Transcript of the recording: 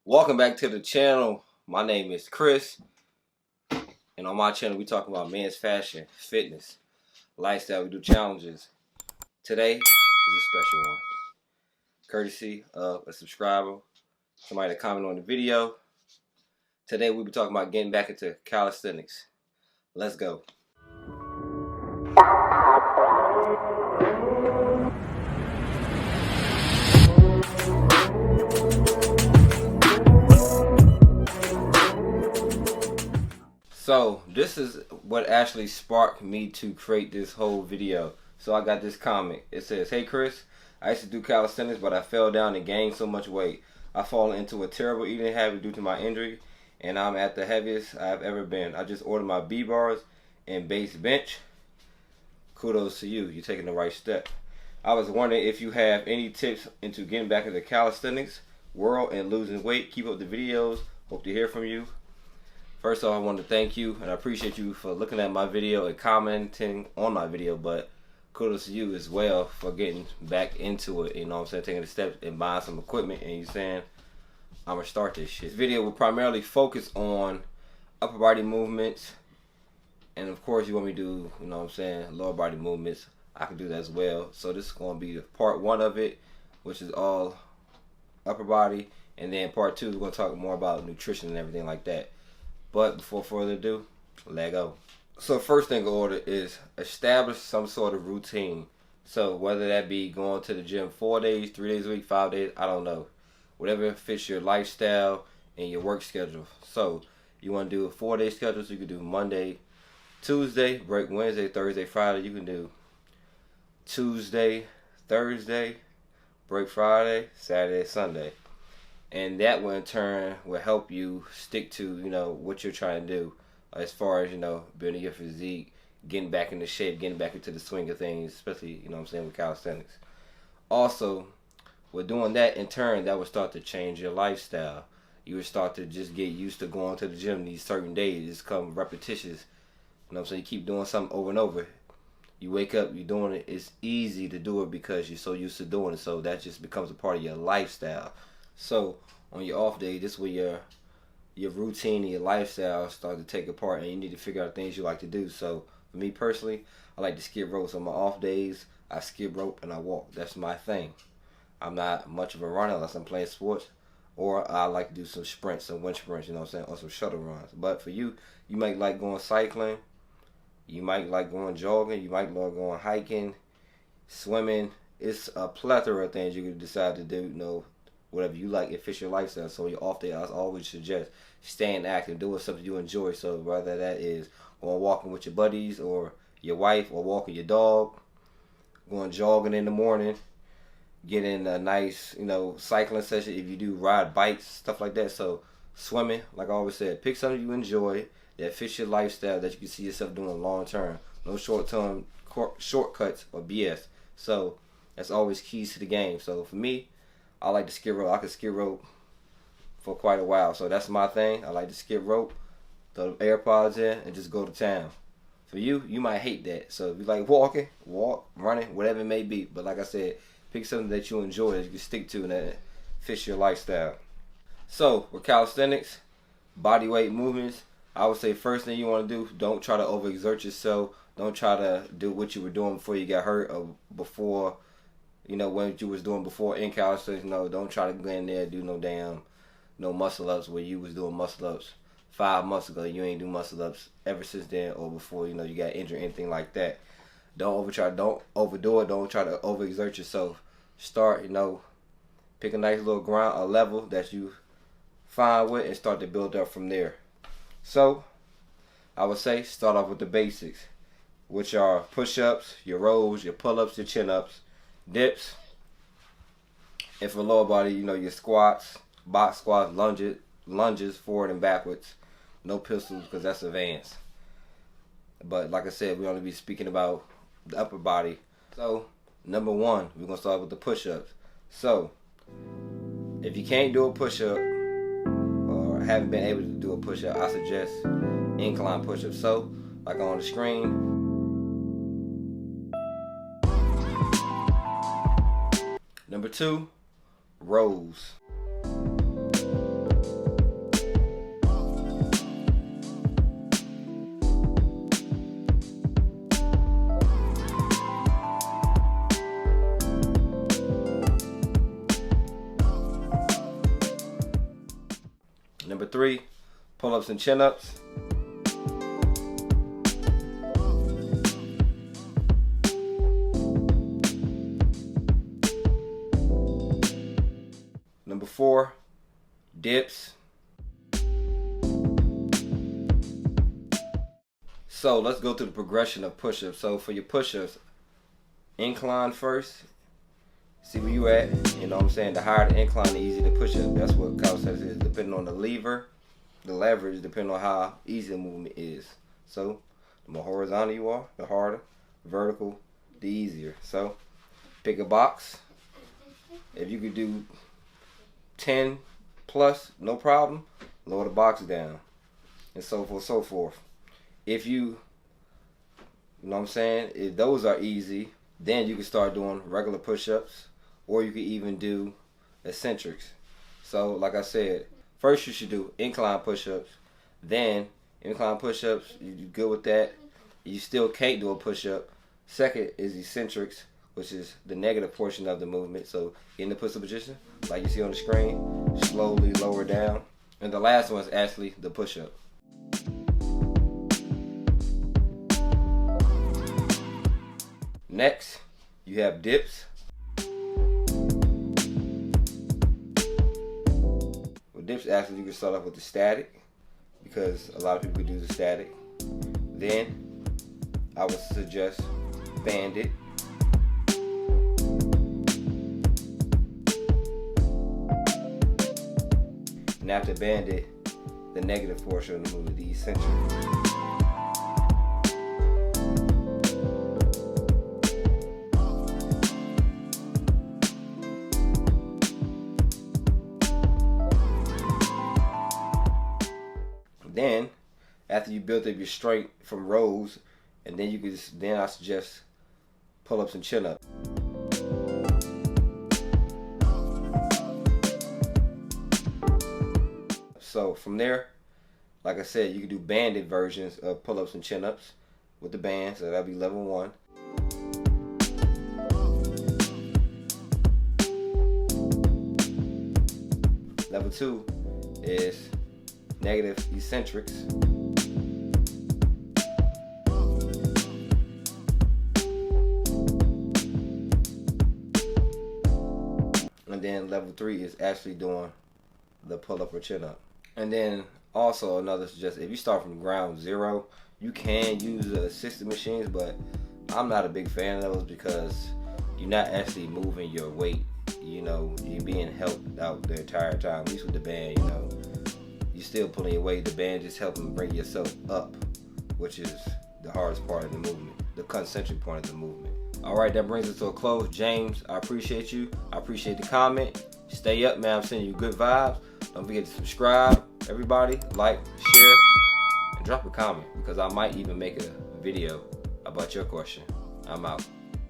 Welcome back to the channel. My name is Chris, and on my channel we talk about men's fashion, fitness, lifestyle. We do challenges. Today is a special one, courtesy of a subscriber, somebody that commented on the video. Today we'll be talking about getting back into calisthenics. Let's go. So this is what actually sparked me to create this whole video. So I got this comment. It says, "Hey Chris, I used to do calisthenics, but I fell down and gained so much weight. I've fallen into a terrible eating habit due to my injury, and I'm at the heaviest I've ever been. I just ordered my B-bars and base bench. Kudos to you. You're taking the right step. I was wondering if you have any tips into getting back into the calisthenics world and losing weight. Keep up the videos. Hope to hear from you." First off, I want to thank you, and I appreciate you for looking at my video and commenting on my video, but kudos to you as well for getting back into it, you know what I'm saying, taking the steps and buying some equipment, and you saying, I'm going to start this shit. This video will primarily focus on upper body movements, and of course you want me to do, you know what I'm saying, lower body movements. I can do that as well. So this is going to be part one of it, which is all upper body, and then part two, we're going to talk more about nutrition and everything like that. But before further ado, let go. So first thing in order is establish some sort of routine. So whether that be going to the gym 4 days, 3 days a week, 5 days, I don't know. Whatever fits your lifestyle and your work schedule. So you want to do a 4-day schedule, so you can do Monday, Tuesday, break Wednesday, Thursday, Friday. You can do Tuesday, Thursday, break Friday, Saturday, Sunday. And that will in turn will help you stick to, you know, what you're trying to do as far as, you know, building your physique, getting back into shape, getting back into the swing of things, especially, you know what I'm saying, with calisthenics. Also, with doing that in turn, that will start to change your lifestyle. You would start to just get used to going to the gym these certain days. It's come repetitious. You know what I'm saying? You keep doing something over and over. You wake up, you're doing it. It's easy to do it because you're so used to doing it. So that just becomes a part of your lifestyle. So on your off day, this is where your routine and your lifestyle start to take apart, and you need to figure out things you like to do. So for me personally, I like to skip rope. So on my off days, I skip rope and I walk. That's my thing. I'm not much of a runner unless I'm playing sports, or I like to do some sprints, some wind sprints, you know what I'm saying, or some shuttle runs. But for you, you might like going cycling, you might like going jogging, you might like going hiking, swimming. It's a plethora of things you can decide to do, you know, whatever you like, it fits your lifestyle. So your off day, I always suggest staying active, doing something you enjoy. So whether that is going walking with your buddies or your wife, or walking your dog, going jogging in the morning, getting a nice, you know, cycling session if you do ride bikes, stuff like that. So swimming, like I always said, pick something you enjoy that fits your lifestyle, that you can see yourself doing long term. No short-term shortcuts or BS. So that's always keys to the game. So for me, I like to skip rope. I can skip rope for quite a while. So that's my thing. I like to skip rope, throw the AirPods in, and just go to town. For you, you might hate that. So if you like walking, walk, running, whatever it may be. But like I said, pick something that you enjoy, that you can stick to, and that fits your lifestyle. So with calisthenics, body weight movements, I would say first thing you want to do, don't try to overexert yourself. Don't try to do what you were doing before you got hurt, or before, you know, what you was doing before in calisthenics. No, don't try to go in there and do no muscle ups where you was doing muscle ups 5 months ago. You ain't do muscle ups ever since then, or before, you know, you got injured, anything like that. Don't overdo it. Don't try to overexert yourself. Start, you know, pick a nice little ground, a level that you fine with, and start to build up from there. So I would say start off with the basics, which are push-ups, your rows, your pull-ups, your chin-ups, dips, and for lower body, you know, your squats, box squats, lunges forward and backwards. No pistols, because that's advanced. But like I said, we're going to be speaking about the upper body. So number one, we're going to start with the push-ups. So if you can't do a push-up, or haven't been able to do a push-up, I suggest incline push-ups. So like on the screen, number two, rows. Number 3, pull-ups and chin-ups. Number 4, dips. So let's go through the progression of push-ups. So for your push-ups, incline first. See where you at. You know what I'm saying? The higher the incline, the easier the push-up. That's what calisthenics is, depending on the leverage, depending on how easy the movement is. So the more horizontal you are, the harder. Vertical, the easier. So pick a box. If you could do 10 plus, no problem. Lower the box down, and so forth, so forth. If you know what I'm saying, if those are easy, then you can start doing regular push-ups, or you can even do eccentrics. So like I said, first you should do incline push-ups. Then incline push-ups, you're good with that. You still can't do a push-up. Second is eccentrics, which is the negative portion of the movement. So in the push-up position, like you see on the screen, slowly lower down. And the last one is actually the push-up. Next, you have dips. With dips, actually, you can start off with the static, because a lot of people do the static. Then, I would suggest banded. And after banded, the negative portion of the movement, the eccentric. Then, after you build up your strength from rows, and then you can then I suggest pull-ups and chin-ups. So from there, like I said, you can do banded versions of pull-ups and chin-ups with the band. So that'll be level 1. Level 2 is negative eccentrics. And then level 3 is actually doing the pull-up or chin-up. And then also another suggestion, if you start from ground zero, you can use assisted machines, but I'm not a big fan of those because you're not actually moving your weight. You know, you're being helped out the entire time. At least with the band, you know, you're still pulling your weight. The band just helping bring yourself up, which is the hardest part of the movement, the concentric part of the movement. All right, that brings us to a close. James, I appreciate you. I appreciate the comment. Stay up, man. I'm sending you good vibes. Don't forget to subscribe, everybody. Like, share, and drop a comment, because I might even make a video about your question. I'm out.